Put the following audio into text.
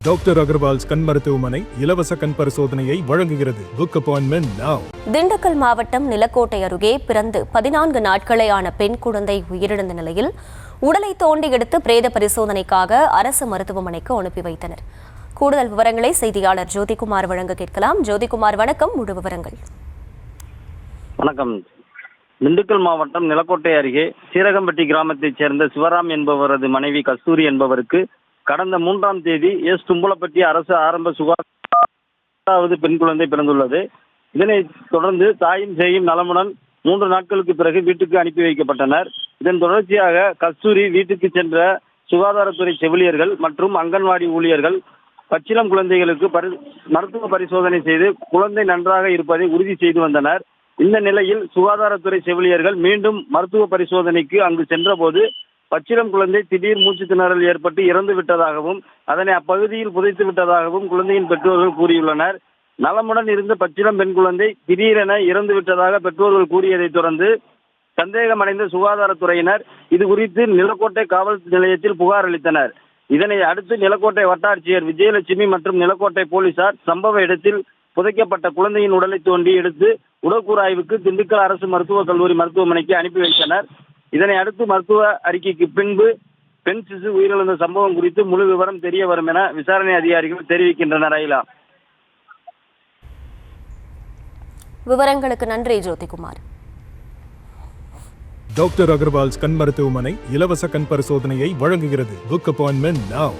Doctor Agarwal's கண் மருத்துவமனை இலவச கண் பரிசோதனையை வழங்குகிறது. Book appointment now. திண்டுக்கல் மாவட்டம் நிலக்கோட்டை அருகே பிறந்து 14 நாட்களே ஆன பெண் குழந்தை உயிரிழந்த நிலையில் உடலை தோண்டி எடுத்து பிரேத பரிசோதனைக்காக அரசு மருத்துவமனைக்கு அனுப்பி வைத்தனர். கூடுதல் விவரங்களை செய்தியாளர் ஜோதிகுமார் வழங்க கேட்கலாம். ஜோதிகுமார், வணக்கம். முழு விவரங்கள். வணக்கம். திண்டுக்கல் மாவட்டம் நிலக்கோட்டை அருகே சீரகம்பட்டி கிராமத்தைச் சேர்ந்த சிவராம் என்பவரது மனைவி கஸ்தூரி என்பவருக்கு கடந்த 3ஆம் தேதி தும்பலப்பட்டி அரசு ஆரம்ப சுகாதார பெண் குழந்தை பிறந்துள்ளது. இதனைத் தொடர்ந்து தாயும் சேயும் நலமுடன் 3 நாட்களுக்கு பிறகு வீட்டுக்கு அனுப்பி வைக்கப்பட்டனர். இதன் தொடர்ச்சியாக கஸ்தூரி வீட்டுக்கு சென்ற சுகாதாரத்துறை செவிலியர்கள் மற்றும் அங்கன்வாடி ஊழியர்கள் பச்சிளம் குழந்தைகளுக்கு மருத்துவ பரிசோதனை செய்து குழந்தை நன்றாக இருப்பதை உறுதி செய்து வந்தனர். இந்த நிலையில் சுகாதாரத்துறை செவிலியர்கள் மீண்டும் மருத்துவ பரிசோதனைக்கு அங்கு சென்றபோது பச்சிளம் குழந்தை திடீர் மூச்சு திணறல் ஏற்பட்டு இறந்து விட்டதாகவும் அதனை அப்பகுதியில் புதைத்து விட்டதாகவும் குழந்தையின் பெற்றோர்கள் கூறியுள்ளனர். நலமுடன் இருந்த பச்சிளம் பெண் குழந்தை திடீரென இறந்து விட்டதாக பெற்றோர்கள் கூறியதைத் தொடர்ந்து சந்தேகமடைந்த சுகாதாரத்துறையினர் இது குறித்து நிலக்கோட்டை காவல் நிலையத்தில் புகார் அளித்தனர். இதனை அடுத்து நிலக்கோட்டை வட்டாட்சியர் விஜயலட்சுமி மற்றும் நிலக்கோட்டை போலீசார் சம்பவ இடத்தில் புதைக்கப்பட்ட குழந்தையின் உடலை தோண்டி எடுத்து உடற்கூறு ஆய்வுக்கு திண்டுக்கல் அரசு மருத்துவக் கல்லூரி மருத்துவமனைக்கு அனுப்பி வைத்தனர். இதனை அடுத்து மருத்துவ அறிக்கைக்கு பின்பு பெண் சிசு உயிரிழந்த சம்பவம் குறித்து முழு விவரம் தெரிய வரும் என விசாரணை அதிகாரிகள் தெரிவிக்கின்றனர். ஐலா, விவரங்களுக்கு நன்றி ஜோதிகுமார். டாக்டர் அகர்வால்ஸ் கண் மருத்துவமனை இலவச கண் பரிசோதனையை வழங்குகிறது. Book appointment now.